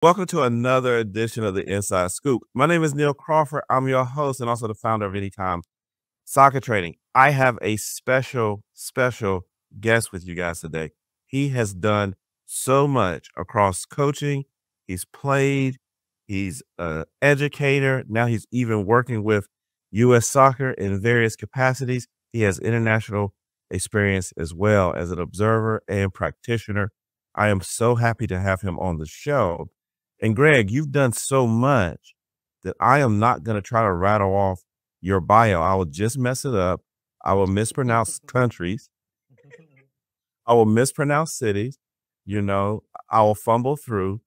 Welcome to another edition of the Inside Scoop. My name is Neil Crawford. I'm your host and also the founder of Anytime Soccer Training. I have a special guest with you guys today. He has done so much across coaching. He's played. He's an educator. Now he's even working with U.S. Soccer in various capacities. He has international experience as well as an observer and practitioner. I am so happy to have him on the show. And Greg, you've done so much that I am not going to try to rattle off your bio. I will just mess it up. I will mispronounce countries. I will mispronounce cities. I will fumble through.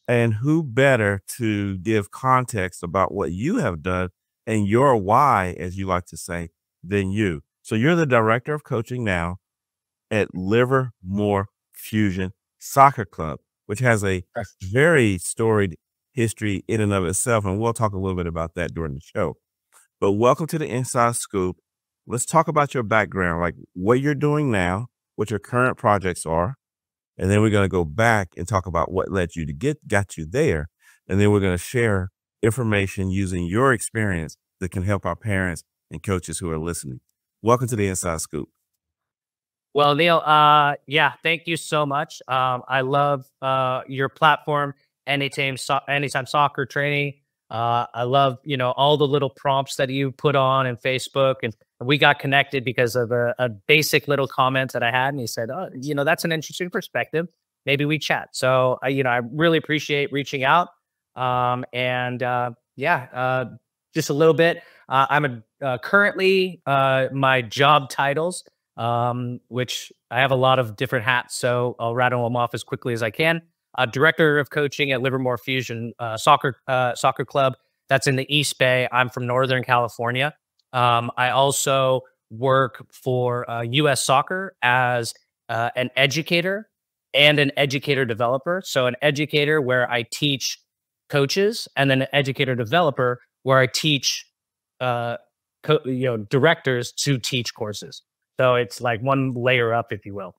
And who better to give context about what you have done and your why, as you like to say, than you. So you're the director of coaching now at Livermore Fusion Soccer Club, which has a very storied history in and of itself. And we'll talk a little bit about that during the show. But welcome to the Inside Scoop. Let's talk about your background, like what you're doing now, what your current projects are. And then we're going to go back and talk about what led you to got you there. And then we're going to share information using your experience that can help our parents and coaches who are listening. Welcome to the Inside Scoop. Well, Neil, thank you so much. I love your platform, Anytime Soccer Training. I love, all the little prompts that you put on in Facebook, and we got connected because of a basic little comment that I had, and he said, "Oh, that's an interesting perspective. Maybe we chat." So, I really appreciate reaching out. Just a little bit. I'm currently my job titles, which I have a lot of different hats, so I'll rattle them off as quickly as I can. Director of coaching at Livermore Fusion Soccer Club. That's in the East Bay. I'm from Northern California. I also work for U.S. Soccer as an educator and an educator developer. So an educator where I teach coaches, and then an educator developer where I teach directors to teach courses. So it's like one layer up, if you will.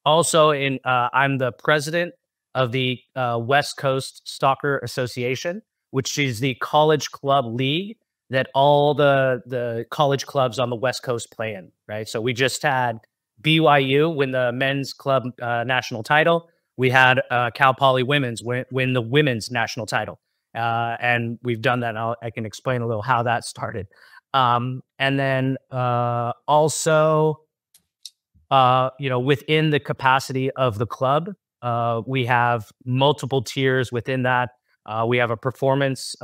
Also, I'm the president of the West Coast Soccer Association, which is the college club league that all the college clubs on the West Coast play in, right? So we just had BYU win the men's club national title. We had Cal Poly women's win the women's national title. And we've done that. I can explain a little how that started. And then also, within the capacity of the club, we have multiple tiers within that. We have a performance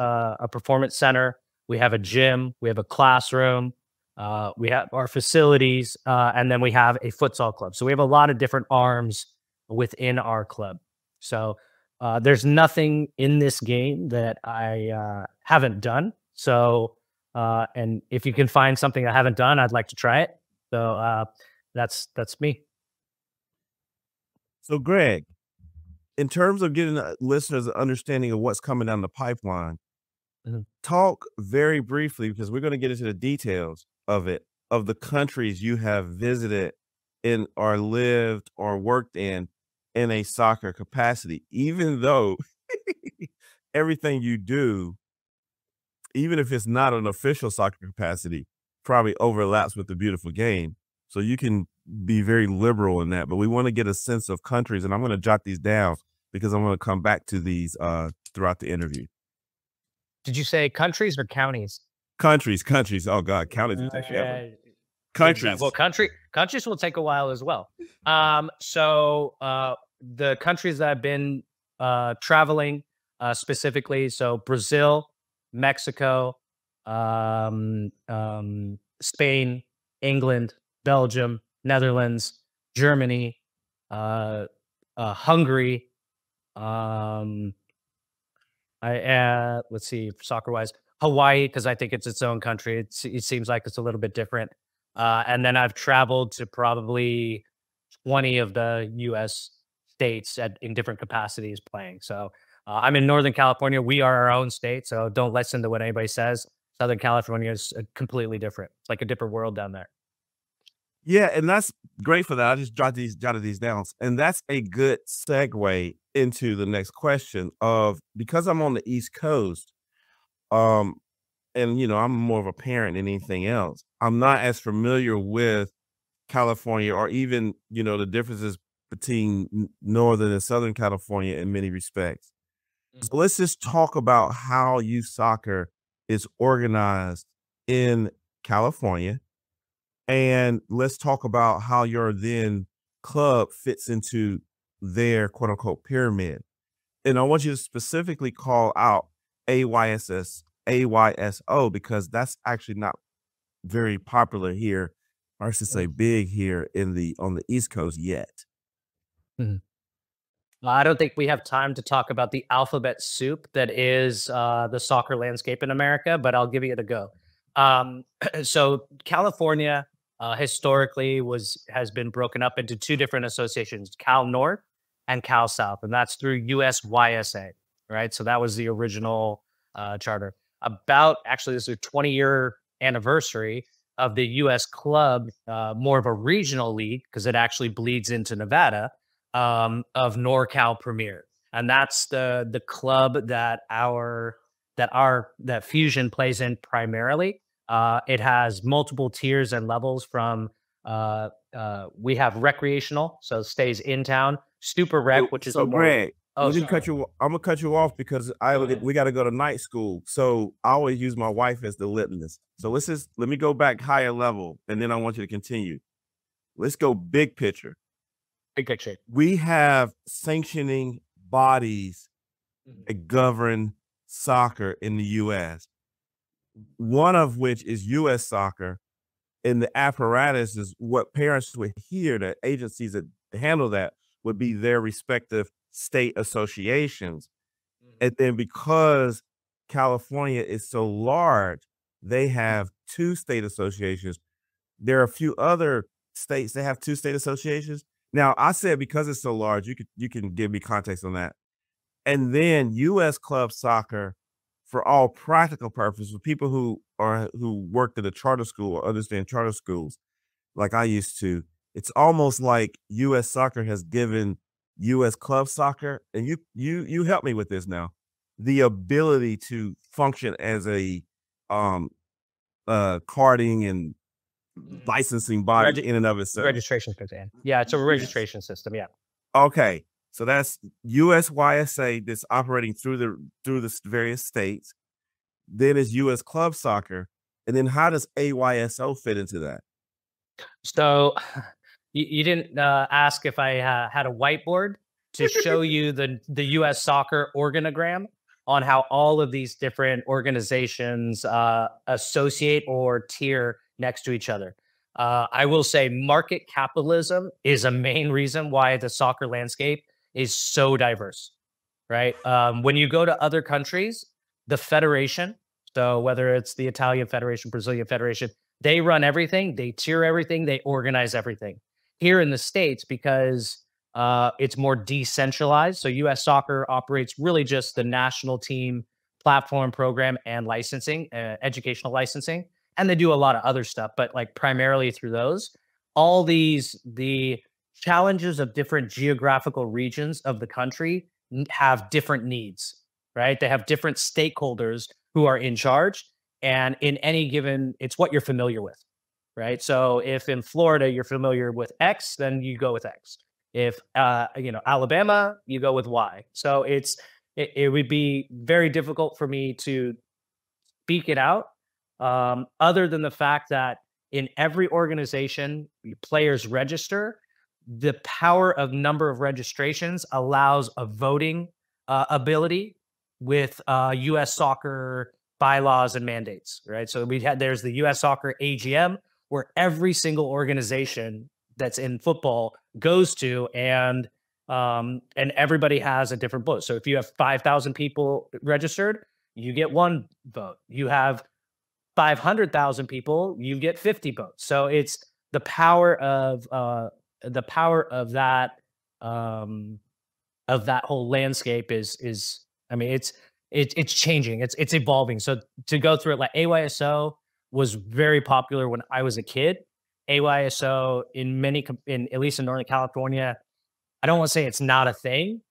center. We have a gym. We have a classroom. We have our facilities, and then we have a futsal club. So we have a lot of different arms within our club. So there's nothing in this game that I haven't done. So, and if you can find something I haven't done, I'd like to try it. So that's me. So Greg, in terms of getting listeners an understanding of what's coming down the pipeline, talk very briefly, because we're going to get into the details of it, of the countries you have visited in or lived or worked in a soccer capacity, even though everything you do, even if it's not an official soccer capacity, probably overlaps with the beautiful game. So you can be very liberal in that, but we want to get a sense of countries, and I'm going to jot these down because I'm going to come back to these throughout the interview. Did you say countries or counties? Countries. Oh God, counties will take forever. Countries. Well, countries will take a while as well. The countries that I've been traveling specifically, so Brazil, Mexico, Spain, England, Belgium, Netherlands, Germany, Hungary. Let's see, soccer-wise, Hawaii, because I think it's its own country. It seems like it's a little bit different. And then I've traveled to probably 20 of the U.S. states in different capacities playing. So I'm in Northern California. We are our own state, so don't listen to what anybody says. Southern California is completely different. It's like a different world down there. Yeah, and that's great for that. I just jotted these down, and that's a good segue into the next question of, because I'm on the East Coast, um, and I'm more of a parent than anything else. I'm not as familiar with California, or even, the differences between Northern and Southern California in many respects. So let's just talk about how youth soccer is organized in California. And let's talk about how your then club fits into their quote unquote pyramid. And I want you to specifically call out AYSS, AYSO, because that's actually not very popular here, or I should say big here on the East Coast yet. Mhm. I don't think we have time to talk about the alphabet soup that is the soccer landscape in America, but I'll give it a go. So California historically has been broken up into two different associations, Cal North and Cal South, and that's through USYSA, right? So that was the original charter. About actually, this is a 20-year anniversary of the US club, more of a regional league because it actually bleeds into Nevada, of NorCal Premier, and that's the club that Fusion plays in primarily. It has multiple tiers and levels from we have recreational, so it stays in town. Super rec, which is So more. Greg, Oh, let me sorry. cut you. I'm gonna cut you off because we got to go to night school. So I always use my wife as the litmus. So let me go back higher level, and then I want you to continue. Let's go big picture. Big picture. We have sanctioning bodies that govern soccer in the U.S. One of which is U.S. Soccer, and the apparatus is what parents would hear. The agencies that handle that would be their respective state associations. And then because California is so large, they have two state associations. There are a few other states that have two state associations. Now, I said because it's so large, you can give me context on that. And then US club soccer, for all practical purposes, for people who worked at a charter school or understand charter schools like I used to, it's almost like US soccer has given US club soccer, and you help me with this now, the ability to function as a um carding and licensing body in and of itself. Registration system. Yeah, it's a Yes. registration system. Yeah. Okay. So that's USYSA that's operating through the various states. Then is US club soccer. And then how does AYSO fit into that? So you didn't ask if I had a whiteboard to show you the U.S. soccer organogram on how all of these different organizations associate or tier next to each other. I will say market capitalism is a main reason why the soccer landscape is so diverse, right? When you go to other countries, the federation, so whether it's the Italian Federation, Brazilian Federation, they run everything, they tier everything, they organize everything. Here in the States, because it's more decentralized, so US Soccer operates really just the national team platform program and licensing, educational licensing, and they do a lot of other stuff, but like primarily through those. All the challenges of different geographical regions of the country have different needs, right? They have different stakeholders who are in charge. And in any given, it's what you're familiar with, right? So if in Florida you're familiar with X, then you go with X. If Alabama, you go with Y. So it would be very difficult for me to speak it out, other than the fact that in every organization, players register. The power of number of registrations allows a voting ability with U.S. soccer bylaws and mandates, right? So there's the U.S. Soccer AGM where every single organization that's in football goes to, and everybody has a different vote. So if you have 5,000 people registered, you get one vote. You have 500,000 people, you get 50 votes. So it's the power of that whole landscape is I mean it's changing. It's evolving. So to go through it, like AYSO was very popular when I was a kid. AYSO in at least in Northern California, I don't want to say it's not a thing,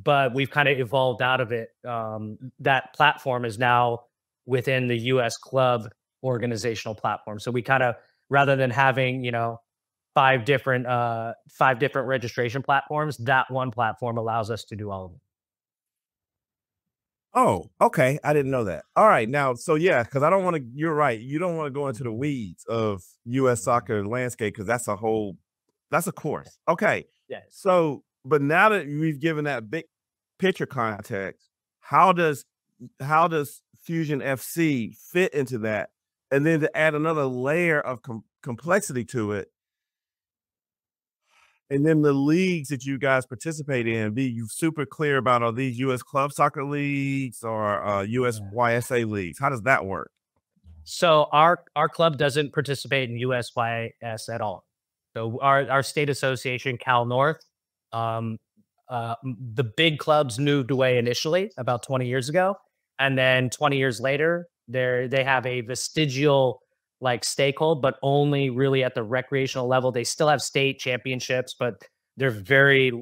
but we've kind of evolved out of it. That platform is now within the US club organizational platform. So we kind of, rather than having, five different registration platforms, that one platform allows us to do all of it. Oh, okay. I didn't know that. All right. Now, so yeah, because I don't want to, you're right. You don't want to go into the weeds of US soccer landscape because that's a course. Okay. Yes. So, but now that we've given that big picture context, how does Fusion FC fit into that? And then to add another layer of complexity to it, and then the leagues that you guys participate in, be you super clear about, are these US club soccer leagues or US Yeah. YSA leagues? How does that work? So our club doesn't participate in USYS at all. So our state association, Cal North, um, the big clubs moved away initially about 20 years ago, and then 20 years later, they have a vestigial like stakehold, but only really at the recreational level. They still have state championships, but they're very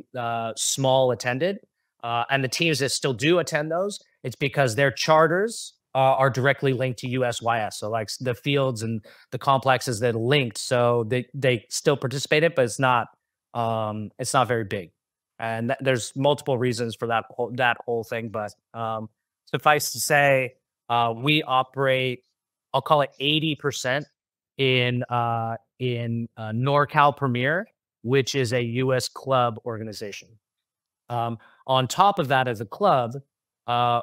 small attended. And the teams that still do attend those, it's because their charters are directly linked to USYS. So like the fields and the complexes that are linked, so they still participate in it, but it's not very big. And there's multiple reasons for that whole thing. But suffice to say, we operate, I'll call it 80% in NorCal Premier, which is a US club organization. On top of that, as a club,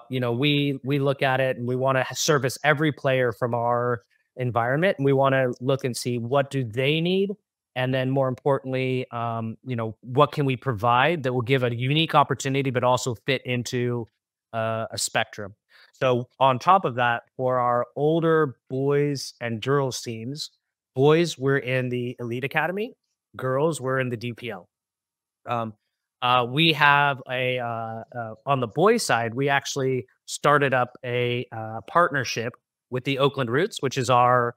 we look at it and we want to service every player from our environment, and we want to look and see what do they need, and then more importantly, what can we provide that will give a unique opportunity, but also fit into a spectrum. So on top of that, for our older boys and girls teams, boys we're in the Elite Academy, girls we're in the DPL. Um, we have on the boys side, we actually started up a partnership with the Oakland Roots, which is our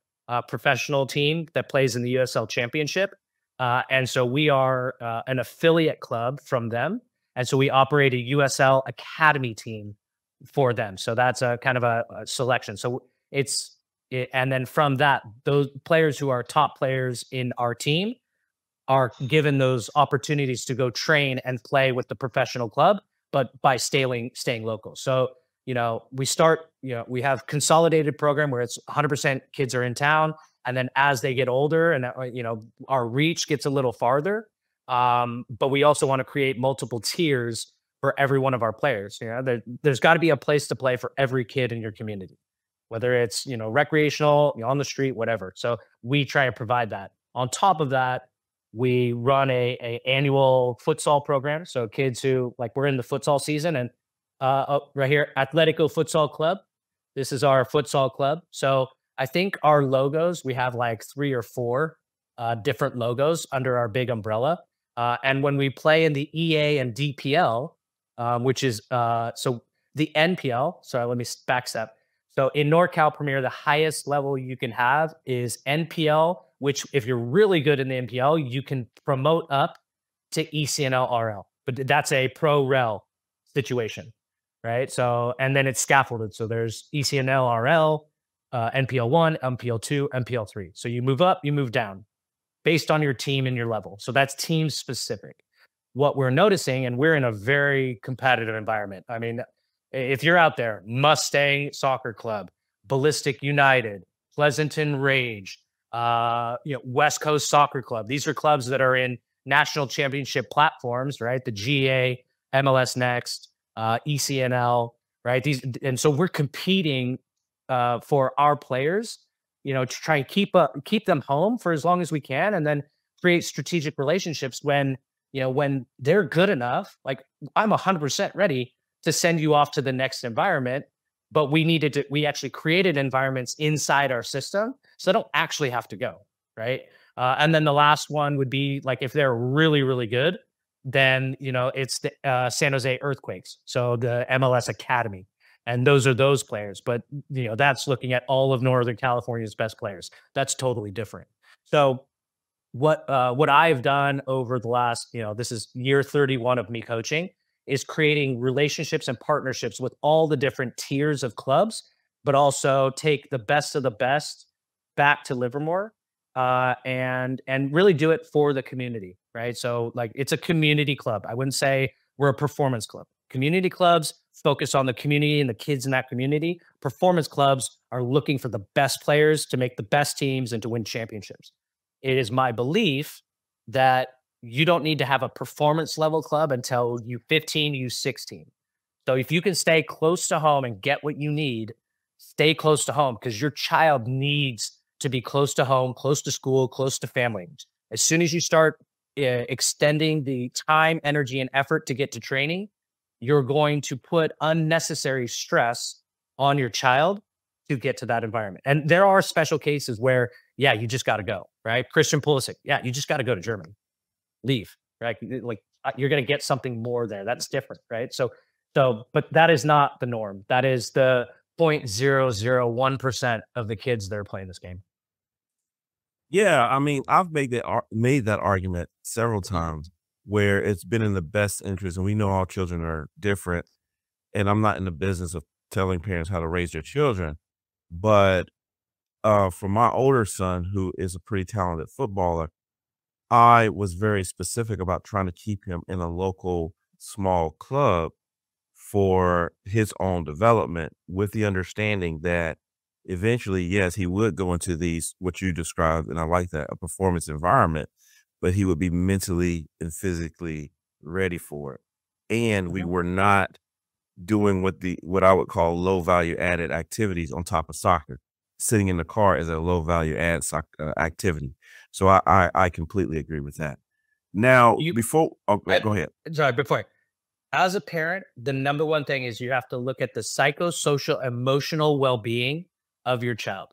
professional team that plays in the USL Championship. And so we are an affiliate club from them. And so we operate a USL Academy team for them. So that's a kind of a selection. So and then from that, those players who are top players in our team are given those opportunities to go train and play with the professional club, but by staying local. So, we have consolidated program where it's 100% kids are in town. And then as they get older and, our reach gets a little farther. But we also want to create multiple tiers for every one of our players. There's got to be a place to play for every kid in your community, whether it's, recreational, on the street, whatever. So we try to provide that. On top of that, we run a annual futsal program. So kids who, like, we're in the futsal season, and right here, Atletico Futsal Club. This is our futsal club. So I think our logos, we have like 3 or 4 different logos under our big umbrella. And when we play in the EA and DPL, which is so the NPL. Sorry, let me backstep. So in NorCal Premier, the highest level you can have is NPL, which if you're really good in the NPL, you can promote up to ECNL RL. But that's a pro rel situation, right? So, and then it's scaffolded. So there's ECNL RL, NPL 1, NPL 2, NPL 3. So you move up, you move down based on your team and your level. So that's team specific. What we're noticing, and we're in a very competitive environment. I mean, if you're out there, Mustang Soccer Club, Ballistic United, Pleasanton Rage, West Coast Soccer Club. These are clubs that are in national championship platforms, right? The GA, MLS Next, ECNL, right? And so we're competing for our players, to try and keep them home for as long as we can, and then create strategic relationships when they're good enough. Like, I'm 100% ready to send you off to the next environment, but we actually created environments inside our system so they don't actually have to go, right? And then the last one would be, like, if they're really, really good, then, it's the San Jose Earthquakes. So the MLS Academy. And those are those players. But, that's looking at all of Northern California's best players. That's totally different. So what I've done over the last, this is year 31 of me coaching, is creating relationships and partnerships with all the different tiers of clubs, but also take the best of the best back to Livermore, and really do it for the community, right? So like it's a community club. I wouldn't say we're a performance club. Community clubs focus on the community and the kids in that community. Performance clubs are looking for the best players to make the best teams and to win championships. It is my belief that you don't need to have a performance level club until U15, U16. So if you can stay close to home and get what you need, stay close to home, because your child needs to be close to home, close to school, close to family. As soon as you start extending the time, energy, and effort to get to training, you're going to put unnecessary stress on your child to get to that environment. And there are special cases where, yeah, you just got to go, right? Christian Pulisic, yeah, you just got to go to Germany, leave, right? Like you're going to get something more there. That's different, right? But that is not the norm. That is the 0.001% of the kids that are playing this game. Yeah, I mean, I've made that argument several times where it's been in the best interest, and we know all children are different, and I'm not in the business of telling parents how to raise their children, but for my older son, who is a pretty talented footballer, I was very specific about trying to keep him in a local small club for his own development, with the understanding that eventually, yes, he would go into these, what you described, and I like that, a performance environment, but he would be mentally and physically ready for it. And we Mhm. were not doing what I would call low value added activities on top of soccer. Sitting in the car is a low value add activity. So I completely agree with that. Now, You, I, go ahead. sorry, before, as a parent, the number one thing is you have to look at the psychosocial emotional well-being of your child.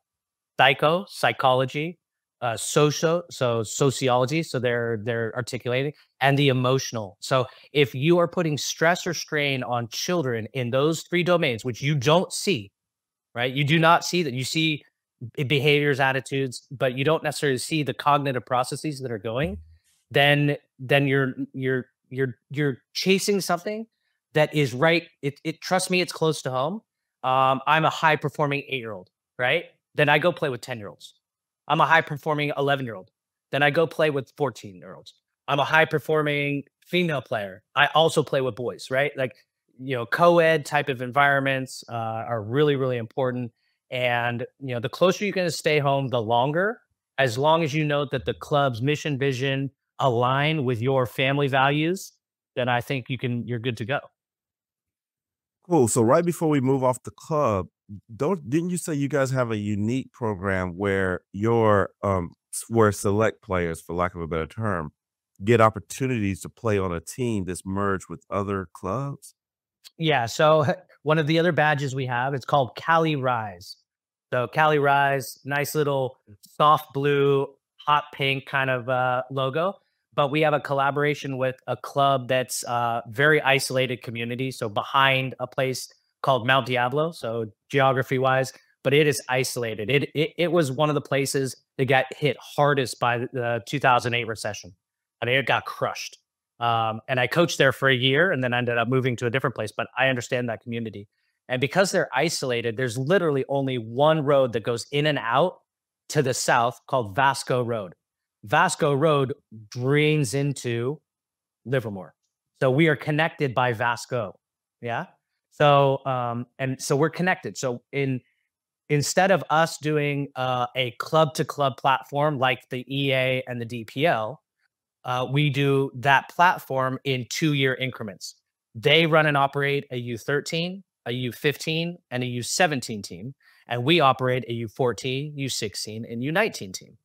Psychology, sociology, so they're articulating, and the emotional. So if you are putting stress or strain on children in those three domains, which you don't see, right? You do not see that. You see behaviors, attitudes, but you don't necessarily see the cognitive processes that are going. Then you're chasing something that is right. It trust me, it's close to home. I'm a high performing 8-year-old, right? Then I go play with 10-year-olds. I'm a high performing 11-year-old. Then I go play with 14-year-olds. I'm a high performing female player. I also play with boys, right? Like, co-ed type of environments are really, really important. And, the closer you can stay home, the longer, as long as you know that the club's mission, vision align with your family values, then I think you're good to go. Cool. So right before we move off the club, didn't you say you guys have a unique program where where select players, for lack of a better term, get opportunities to play on a team that's merged with other clubs? Yeah. So one of the other badges we have, it's called Cali Rise. So Cali Rise, nice little soft blue, hot pink kind of logo. But we have a collaboration with a club that's very isolated community. So behind a place called Mount Diablo. So geography wise, but it is isolated. It was one of the places that got hit hardest by the 2008 recession. I mean, it got crushed. And I coached there for a year and then ended up moving to a different place. But I understand that community. And because they're isolated, there's literally only one road that goes in and out to the south called Vasco Road. Vasco Road drains into Livermore. So we are connected by Vasco. Yeah. So we're connected. So instead of us doing a club to club platform like the EA and the DPL, we do that platform in 2-year increments. They run and operate a U13, a U15, and a U17 team. And we operate a U14, U16, and U19 team.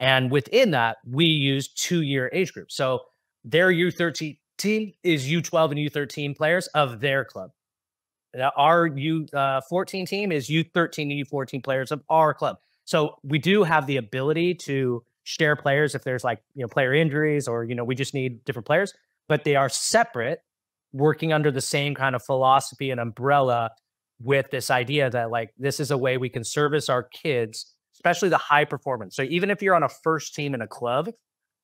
And within that, we use 2-year age groups. So their U13 team is U12 and U13 players of their club. Our U14 team is U13 and U14 players of our club. So we do have the ability to share players if there's player injuries or, we just need different players, but they are separate, working under the same kind of philosophy and umbrella with this idea that this is a way we can service our kids, especially the high performance. So even if you're on a first team in a club,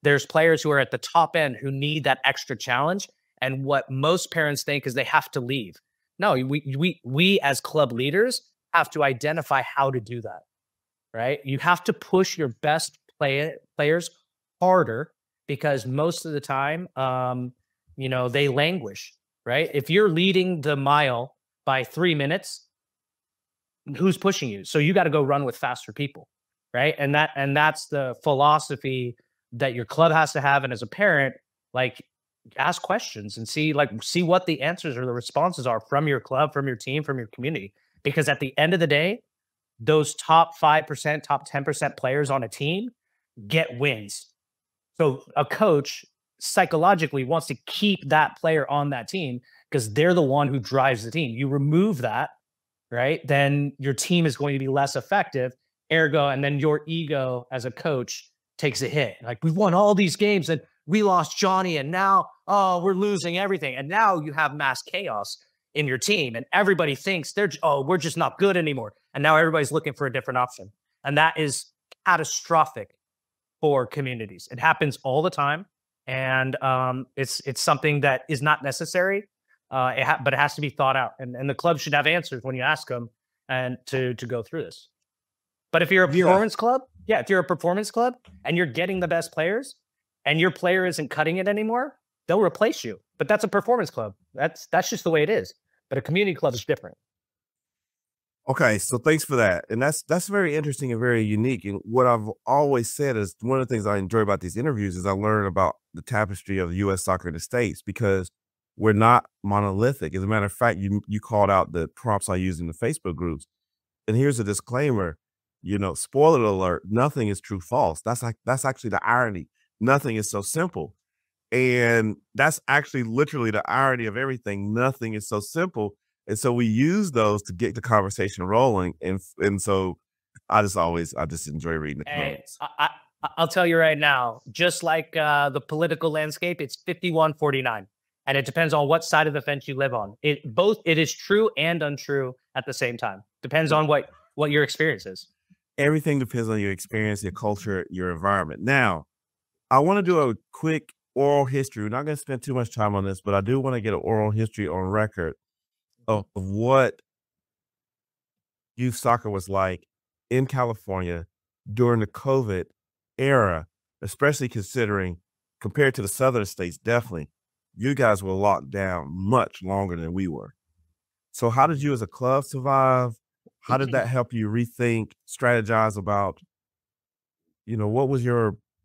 there's players who are at the top end who need that extra challenge. And what most parents think is they have to leave. No, we as club leaders have to identify how to do that, right? You have to push your best players harder because most of the time, they languish, right? If you're leading the mile by 3 minutes, who's pushing you? So you got to go run with faster people, right? And that's the philosophy that your club has to have. And as a parent, like ask questions and see what the answers or the responses are from your club, from your team, from your community. Because at the end of the day, those top 5%, top 10% players on a team get wins. So a coach psychologically wants to keep that player on that team because they're the one who drives the team. You remove that, right? Then your team is going to be less effective. Ergo, and then your ego as a coach takes a hit. Like we've won all these games and we lost Johnny, and now we're losing everything. And now you have mass chaos in your team, and everybody thinks we're just not good anymore. And now everybody's looking for a different option, and that is catastrophic for communities. It happens all the time, and it's something that is not necessary, but it has to be thought out. And the club should have answers when you ask them, and to go through this. But if you're a performance club, if you're a performance club and you're getting the best players, and your player isn't cutting it anymore, they'll replace you. But that's a performance club. That's just the way it is. But a community club is different. Okay, so thanks for that. And that's very interesting and very unique. And what I've always said is one of the things I enjoy about these interviews is I learn about the tapestry of U.S. soccer in the States because we're not monolithic. As a matter of fact, you called out the prompts I use in the Facebook groups. And here's a disclaimer, spoiler alert, nothing is true false. That's actually the irony. Nothing is so simple. And that's actually literally the irony of everything. Nothing is so simple. And so we use those to get the conversation rolling. And so I just enjoy reading the comments. I'll tell you right now, just like the political landscape, it's 51-49. And it depends on what side of the fence you live on. It is true and untrue at the same time. Depends on what your experience is. Everything depends on your experience, your culture, your environment. Now, I want to do a quick oral history. We're not going to spend too much time on this, but I do want to get an oral history on record of what youth soccer was like in California during the COVID era, especially considering compared to the southern states, definitely, you guys were locked down much longer than we were. So how did you as a club survive? How did that help you rethink, strategize about, what was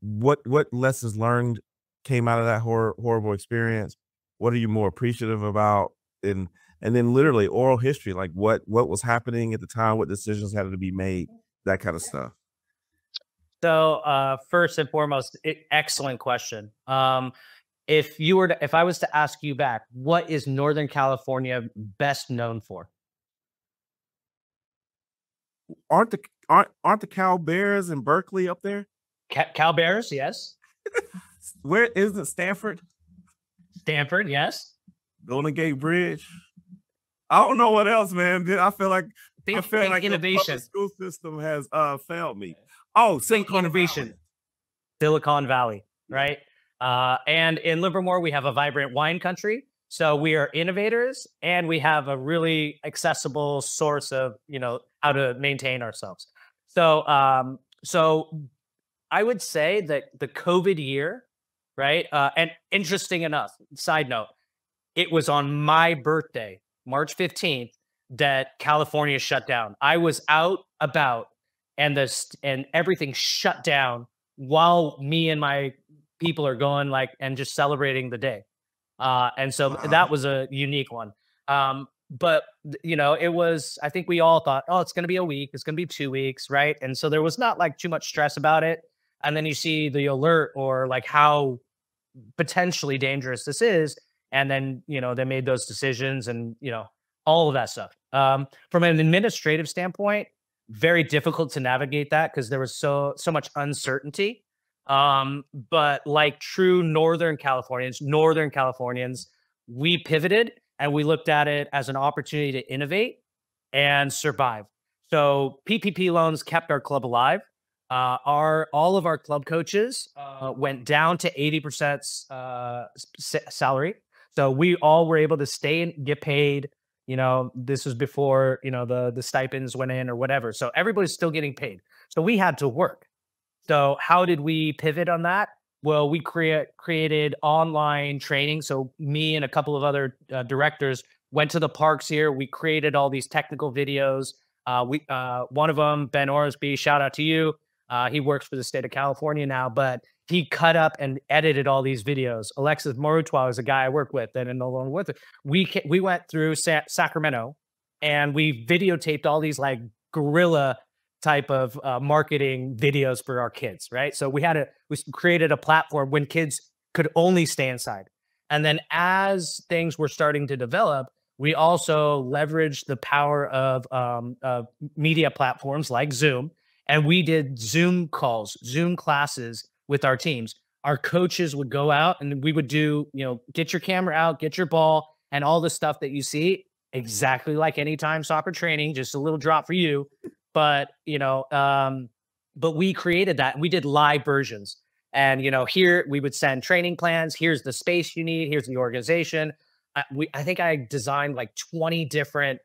what lessons learned came out of that horrible experience? What are you more appreciative about? And then literally oral history, like what was happening at the time, what decisions had to be made, that kind of stuff. So first and foremost, excellent question. If I was to ask you back, what is Northern California best known for? Aren't the Cal Bears in Berkeley up there? Cal Bears, yes. Where is it? Stanford? Stanford, yes. Golden Gate Bridge. I don't know what else, man. I feel like innovation. The school system has failed me. Oh, Silicon Valley, right? And in Livermore, we have a vibrant wine country. So we are innovators, and we have a really accessible source of, how to maintain ourselves. So, I would say that the COVID year, right? And interesting enough, side note, it was on my birthday, March 15th, that California shut down. I was out about, and everything shut down while me and my people are going and just celebrating the day. And so that was a unique one. But it was, I think we all thought, oh, it's going to be a week. It's going to be 2 weeks. Right. And so there was not too much stress about it. And then you see the alert or how potentially dangerous this is. And then, they made those decisions and, all of that stuff. From an administrative standpoint, very difficult to navigate that because there was so much uncertainty. But like true Northern Californians, we pivoted and we looked at it as an opportunity to innovate and survive. So PPP loans kept our club alive. All of our club coaches went down to 80% salary. So we all were able to stay and get paid. You know, this was before, you know, the stipends went in or whatever. So everybody's still getting paid. So we had to work. So how did we pivot on that? Well, we created online training. So me and a couple of other directors went to the parks here. We created all these technical videos. One of them, Ben Orsby, shout out to you. He works for the state of California now, but he cut up and edited all ththese videos. Alexis Morutois is a guy I work with, and along with it, we went through Sacramento, and we videotaped all these like guerrilla type of marketing videos for our kids, right? So we created a platform when kids could only stay inside. And then as things were starting to develop, we also leveraged the power of media platforms like Zoom. And we did Zoom calls, Zoom classes with our teams. Our coaches would go out and we would do, you know, get your camera out, get your ball, and all the stuff that you see, exactly like anytime soccer training, just a little drop for you. But, you know, but we created that and we did live versions. And, you know, here we would send training plans. Here's the space you need. Here's the organization. I think I designed like 20 different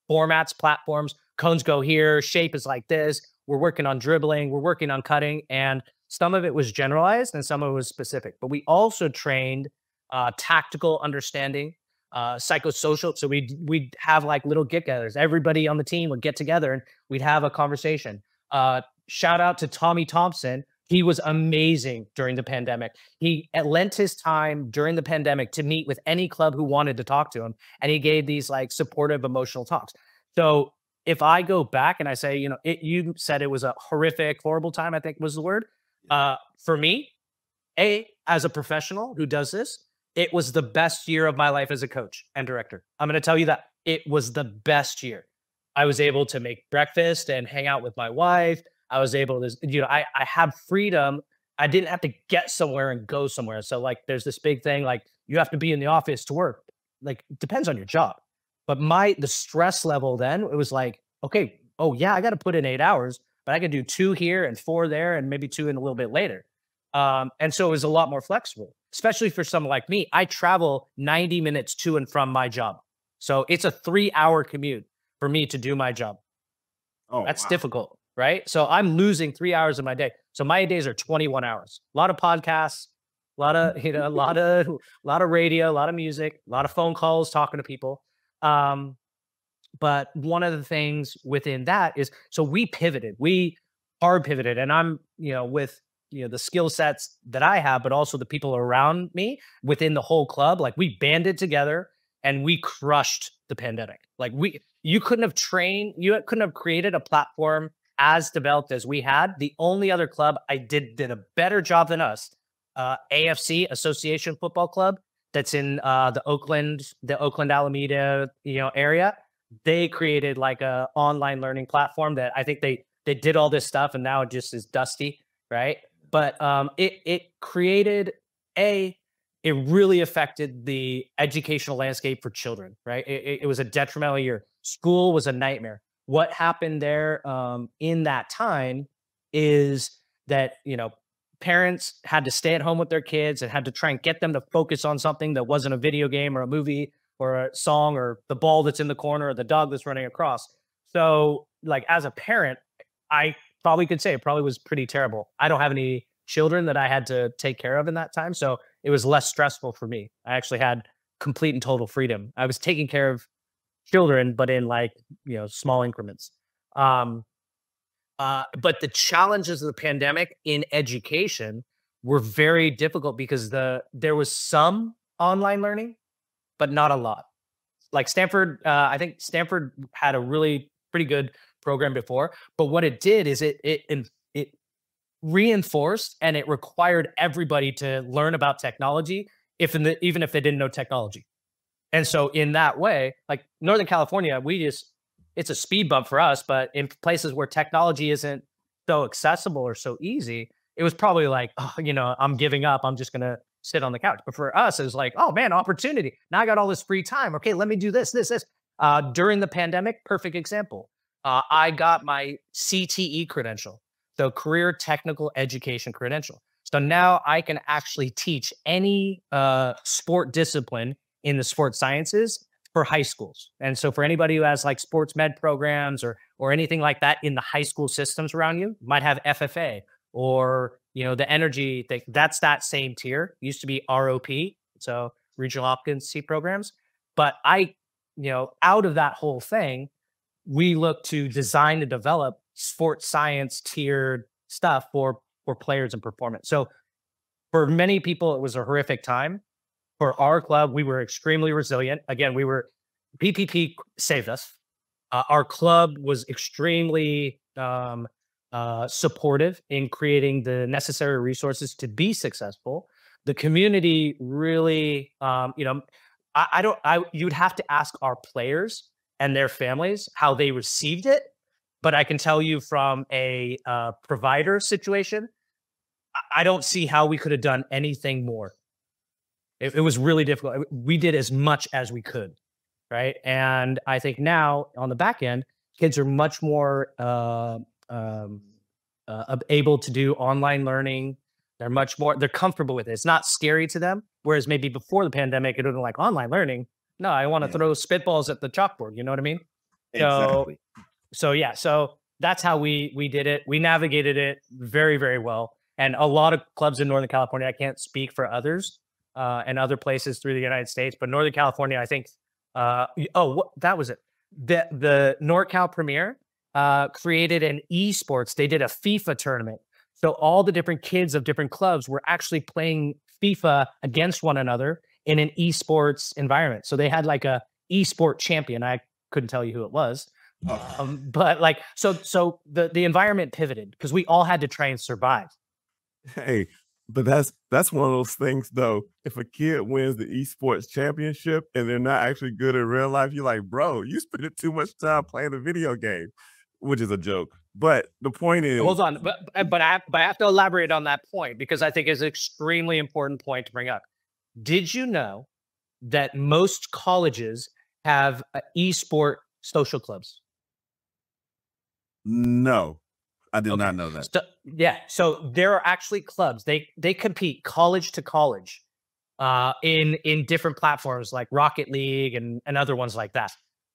formats, platforms. Cones go here. Shape is like this. We're working on dribbling. We're working on cutting. And some of it was generalized and some of it was specific. But we also trained tactical understanding, psychosocial. So we'd have like little get-togethers. Everybody on the team would get together and we'd have a conversation. Shout out to Tommy Thompson. He was amazing during the pandemic. He lent his time during the pandemic to meet with any club who wanted to talk to him. And he gave these like supportive, emotional talks. So if I go back and I say, you know, you said it was a horrific, horrible time, I think was the word. For me, as a professional who does this, it was the best year of my life as a coach and director. I'm going to tell you that it was the best year. I was able to make breakfast and hang out with my wife. I was able to, you know, I had freedom. I didn't have to get somewhere and go somewhere. So like, there's this big thing, like you have to be in the office to work. Like, it depends on your job. But the stress level then, it was like, okay, oh yeah, I got to put in 8 hours, but I could do 2 here and 4 there and maybe 2 in a little bit later. And so it was a lot more flexible, especially for someone like me. I travel 90 minutes to and from my job. So it's a 3-hour commute for me to do my job. Oh, That's wow. difficult, right? So I'm losing 3 hours of my day. So my days are 21 hours. A lot of podcasts, a lot of, you know, a lot of radio, a lot of music, a lot of phone calls, talking to people. But one of the things within that is, so we pivoted, we hard pivoted, and I'm, you know, with, you know, the skill sets that I have, but also the people around me within the whole club, like we banded together and we crushed the pandemic. Like you couldn't have created a platform as developed as we had. The only other club I did a better job than us, AFC, Association Football Club, that's in the Oakland Alameda, you know, area. They created like a online learning platform that I think they did all this stuff and now it just is dusty, right? But it created it really affected the educational landscape for children, right? It was a detrimental year. School was a nightmare. What happened there in that time is that, you know, parents had to stay at home with their kids and had to try and get them to focus on something that wasn't a video game or a movie or a song or the ball that's in the corner or the dog that's running across. So like as a parent, I probably could say it probably was pretty terrible. I don't have any children that I had to take care of in that time. So it was less stressful for me. I actually had complete and total freedom. I was taking care of children, but in like, you know, small increments. But the challenges of the pandemic in education were very difficult because there was some online learning, but not a lot. Like Stanford, I think Stanford had a really pretty good program before, but what it did is it reinforced and it required everybody to learn about technology, even if they didn't know technology. And so in that way, like Northern California, it's a speed bump for us, but in places where technology isn't so accessible or so easy, it was probably like, oh, you know, I'm giving up. I'm just going to sit on the couch. But for us, it was like, oh man, opportunity. Now I got all this free time. Okay, let me do this. During the pandemic, perfect example. I got my CTE credential, so Career Technical Education credential. So now I can actually teach any sport discipline in the sports sciences for high schools. And so for anybody who has like sports med programs or anything like that in the high school systems around you, might have FFA or the energy thing. That's that same tier. It used to be ROP, so regional occupancy programs. But out of that whole thing, we look to design and develop sports science tiered stuff for players and performance. So for many people, it was a horrific time. For our club, we were extremely resilient. Again, PPP saved us. Our club was extremely supportive in creating the necessary resources to be successful. The community really, you'd have to ask our players and their families how they received it. But I can tell you from a provider situation, I don't see how we could have done anything more. It was really difficult. We did as much as we could, right? And I think now on the back end, kids are much more able to do online learning. They're comfortable with it. It's not scary to them. Whereas maybe before the pandemic, it would have been like online learning. No, I want to throw spitballs at the chalkboard. You know what I mean? Exactly. So that's how we did it. We navigated it very, very well. And a lot of clubs in Northern California, I can't speak for others and other places through the United States, but Northern California, I think, that was it. The NorCal Premier created an esports. They did a FIFA tournament. So all the different kids of different clubs were actually playing FIFA against one another in an esports environment. So they had like a esport champion. I couldn't tell you who it was. But like, so the environment pivoted because we all had to try and survive. Hey, but that's one of those things though. If a kid wins the esports championship and they're not actually good in real life, you're like, bro, you spending too much time playing a video game, which is a joke. But the point is, hold on, but I have to elaborate on that point because I think it's an extremely important point to bring up. Did you know that most colleges have esport social clubs? No, I did not know that. So there are actually clubs. They compete college to college in different platforms like Rocket League and other ones like that.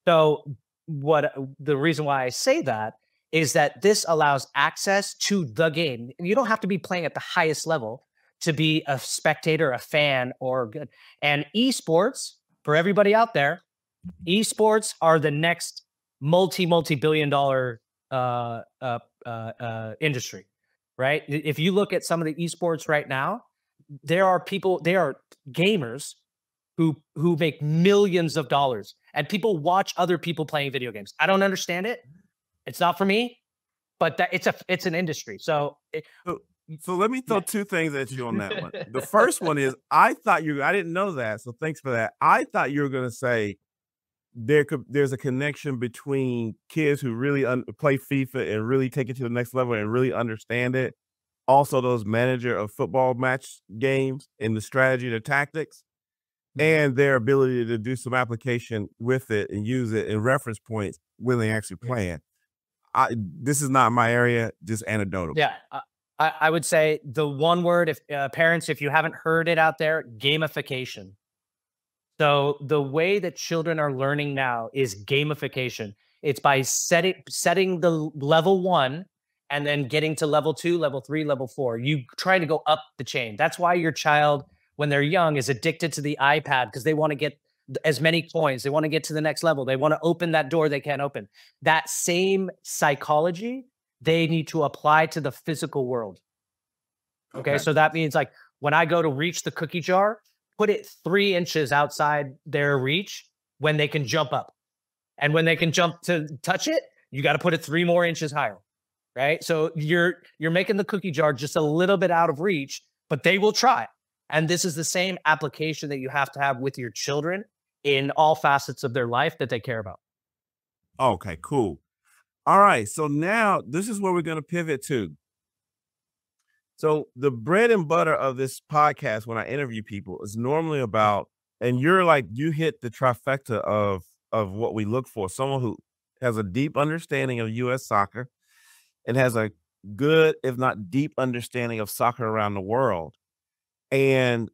So the reason why I say that is that this allows access to the game. You don't have to be playing at the highest level to be a spectator, a fan, or good. And esports, for everybody out there, esports are the next multi-billion dollar industry, right? If you look at some of the esports right now, there are gamers who make millions of dollars, and people watch other people playing video games. I don't understand it. It's not for me, but it's an industry. So let me throw two things at you on that one. The first one is I didn't know that, so thanks for that. I thought you were going to say there's a connection between kids who really play FIFA and really take it to the next level and really understand it. Also, those manager of football match games and the strategy, the tactics, and their ability to do some application with it and use it in reference points when they actually play it. This is not my area, just anecdotal. Yeah, I would say the one word, if parents, if you haven't heard it out there, gamification. So the way that children are learning now is gamification. It's by setting the level 1 and then getting to level 2, level 3, level 4. You try to go up the chain. That's why your child, when they're young, is addicted to the iPad because they want to get as many coins. They want to get to the next level. They want to open that door they can't open. That same psychology they need to apply to the physical world. Okay. So that means like when I go to reach the cookie jar, put it 3 inches outside their reach when they can jump up. And when they can jump to touch it, you got to put it 3 more inches higher. Right. So you're making the cookie jar just a little bit out of reach, but they will try. And this is the same application that you have to have with your children in all facets of their life that they care about. Okay, cool. All right. So now this is where we're going to pivot to. So the bread and butter of this podcast, when I interview people, is normally about, and you hit the trifecta of what we look for. Someone who has a deep understanding of U.S. soccer and has a good, if not deep understanding of soccer around the world, and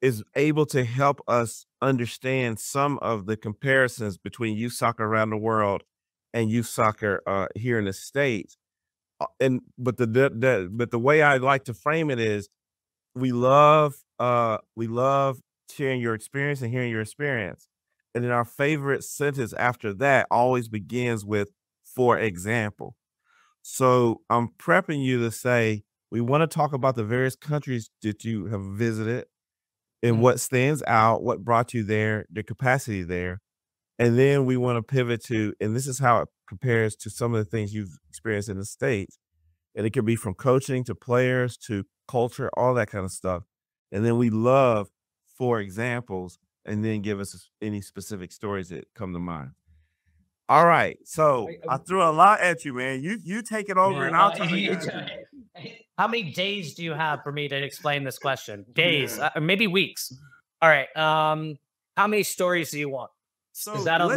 is able to help us understand some of the comparisons between youth soccer around the world and youth soccer here in the States. And but the way I like to frame it is we love sharing your experience and hearing your experience. And then our favorite sentence after that always begins with for example. So I'm prepping you to say we want to talk about the various countries that you have visited and what stands out, what brought you there, the capacity there. And then we want to pivot to, and this is how it compares to some of the things you've experienced in the States. And it could be from coaching to players to culture, all that kind of stuff. And then we love for examples, and then give us any specific stories that come to mind. All right. So I threw a lot at you, man. You take it over and I'll tell you. How many days do you have for me to explain this question? Days, maybe weeks. All right. How many stories do you want? So That'll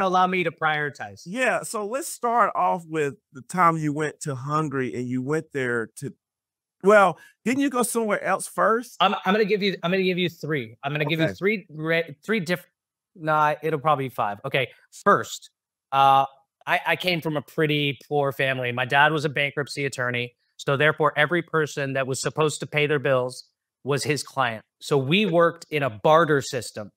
allow me to prioritize. Yeah. So let's start off with the time you went to Hungary and you went there to. Well, didn't you go somewhere else first? I'm gonna give you 3. I'm gonna give you three different. Nah, it'll probably be 5. Okay. First, I came from a pretty poor family. My dad was a bankruptcy attorney, so therefore every person that was supposed to pay their bills was his client. So we worked in a barter system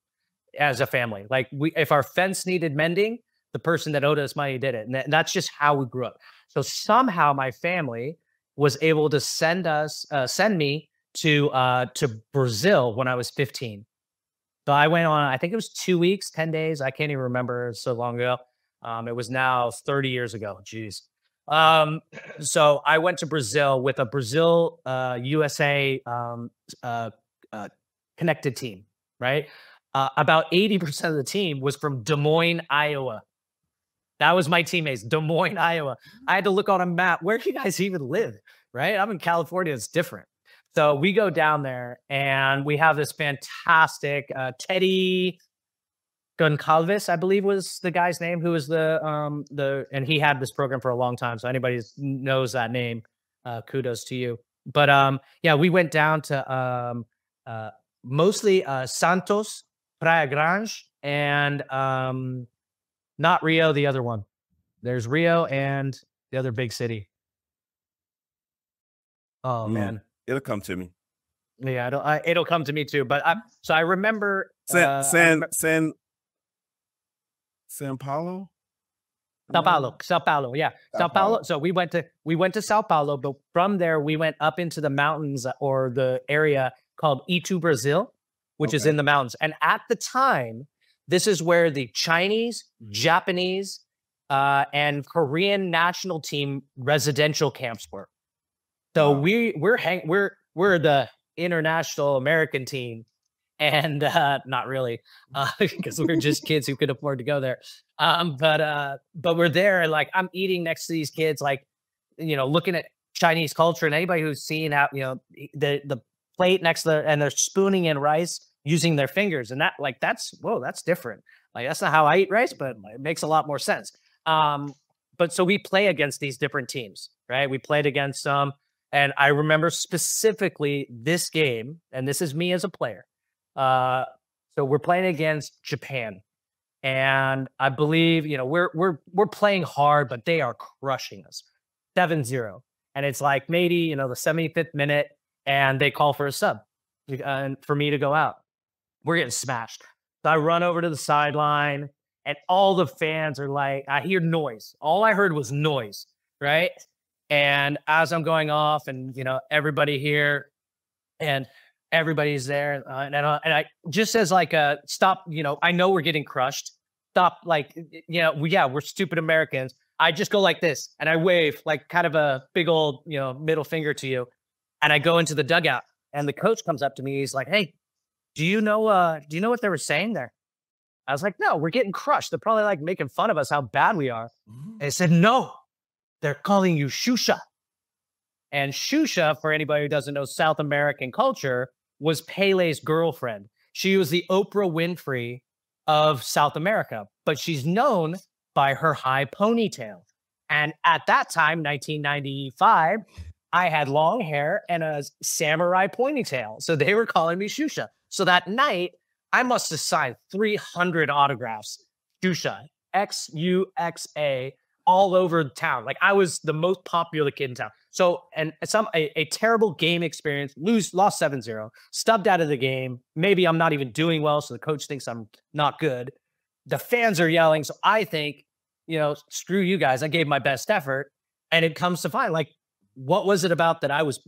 as a family. Like if our fence needed mending, the person that owed us money did it, and that's just how we grew up. So somehow my family was able to send me to Brazil when I was 15. So I went on, I think it was 2 weeks, 10 days. I can't even remember, so long ago. It was now 30 years ago. Jeez. So I went to Brazil with a Brazil USA connected team, right? About 80% of the team was from Des Moines, Iowa. That was my teammates, Des Moines, Iowa. I had to look on a map. Where do you guys even live? Right? I'm in California. It's different. So we go down there and we have this fantastic Teddy Goncalves, I believe was the guy's name, who was and he had this program for a long time. So anybody who knows that name, kudos to you. But yeah, we went down to mostly Santos, Praia Grande, and not Rio, the other one. There's Rio and the other big city. Oh man, it'll come to me. Yeah, it'll come to me too. But I remember San Paulo. Sao Paulo, yeah, Sao Paulo. So we went to Sao Paulo, but from there we went up into the mountains or the area called Itu, Brazil, which is in the mountains. And at the time, this is where the Chinese, Japanese, and Korean national team residential camps were. So we're the international American team, and not really, because we're just kids who could afford to go there. But we're there, and like I'm eating next to these kids, like looking at Chinese culture, and anybody who's seen how the plate next to and they're spooning in rice using their fingers, and that's different. Like that's not how I eat rice, but it makes a lot more sense. But so we play against these different teams, right? We played against some. And I remember specifically this game, and this is me as a player. So we're playing against Japan, and I believe we're playing hard, but they are crushing us, 7-0. And it's like maybe the 75th minute, and they call for a sub, and for me to go out. We're getting smashed. So I run over to the sideline, and all the fans are like, I hear noise. All I heard was noise, right? And as I'm going off, and everybody here, and everybody's there, and I just as like stop. I know we're getting crushed. Stop, like we're stupid Americans. I just go like this, and I wave like kind of a big old middle finger to you, and I go into the dugout, and the coach comes up to me. He's like, "Hey, do you know what they were saying there?" I was like, "No, we're getting crushed. They're probably like making fun of us how bad we are." And he said, "No. They're calling you Shusha." And Shusha, for anybody who doesn't know South American culture, was Pele's girlfriend. She was the Oprah Winfrey of South America, but she's known by her high ponytail. And at that time, 1995, I had long hair and a samurai ponytail. So they were calling me Shusha. So that night, I must have signed 300 autographs, Xuxa, Xuxa, all over town. Like I was the most popular kid in town. So, and a terrible game experience, lost 7-0, stubbed out of the game. Maybe I'm not even doing well, so the coach thinks I'm not good. The fans are yelling, so I think, you know, screw you guys. I gave my best effort, and it comes to find, like, what was it about that I was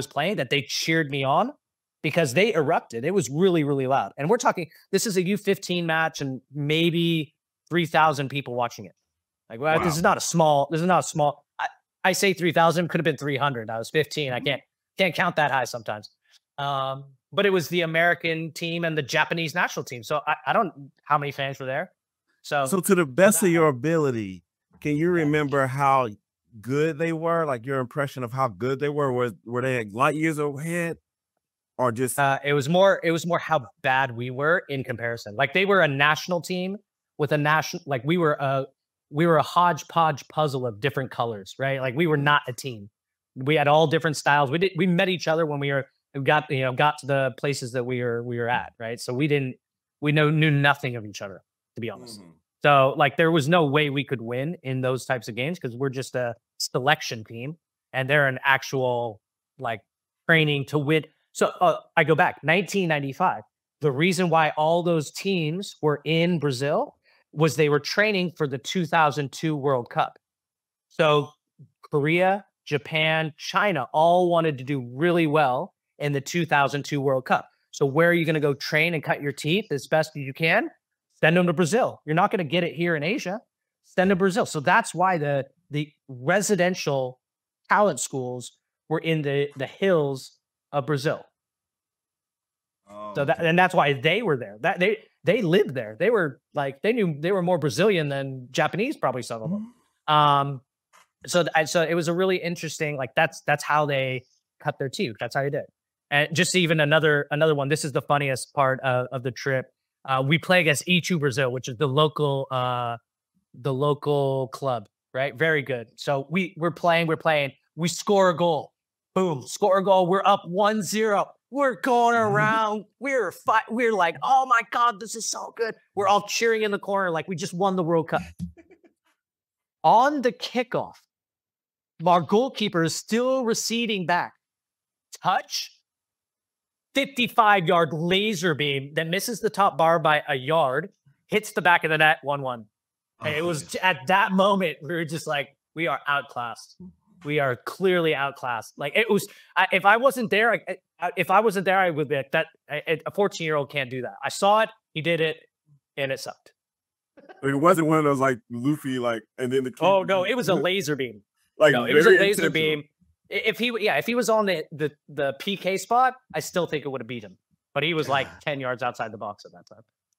playing that they cheered me on? Because they erupted. It was really, really loud. And we're talking, this is a U15 match and maybe 3,000 people watching it. Like, well, wow. This is not a small, I say 3,000, could have been 300. I was 15. I can't count that high sometimes. But it was the American team and the Japanese national team. So I don't, how many fans were there? So to the best of your ability, can you remember how good they were? Like your impression of how good they were? Were they light years ahead? Or just it was more how bad we were in comparison. Like they were a national team with a national, like we were a hodgepodge puzzle of different colors, right? Like we were not a team. We had all different styles. We met each other when we got to the places that we were at, right? So we knew nothing of each other, to be honest. Mm-hmm. So like there was no way we could win in those types of games because we're just a selection team and they're an actual like training to win. So I go back, 1995. The reason why all those teams were in Brazil was they were training for the 2002 World Cup. So Korea, Japan, China all wanted to do really well in the 2002 World Cup. So where are you going to go train and cut your teeth as best as you can? Send them to Brazil. You're not going to get it here in Asia. Send them to Brazil. So that's why the residential talent schools were in the hills of Brazil. Oh, so that, and that's why they were there. That they lived there. They were like, they knew they were more Brazilian than Japanese, probably some of them. So it was a really interesting, like that's how they cut their teeth. That's how they did. And just even another one. This is the funniest part of the trip. We play against E2 Brazil, which is the local club, right? Very good. So we're playing. We score a goal. Boom, score a goal. We're up 1-0. We're going around. We're like, oh my God, this is so good. We're all cheering in the corner like we just won the World Cup. On the kickoff, our goalkeeper is still receding back. Touch, 55-yard laser beam that misses the top bar by a yard, hits the back of the net, 1-1. And it was at that moment, we were just like, we are outclassed. We are clearly outclassed. Like it was, if I wasn't there, I would be like that. A 14-year-old can't do that. I saw it, he did it, and it sucked. It wasn't one of those like Luffy, like, and then the. Oh no, it was a laser beam. Like no, it was a laser beam. If he was on the PK spot, I still think it would have beat him. But he was like 10 yards outside the box at that time.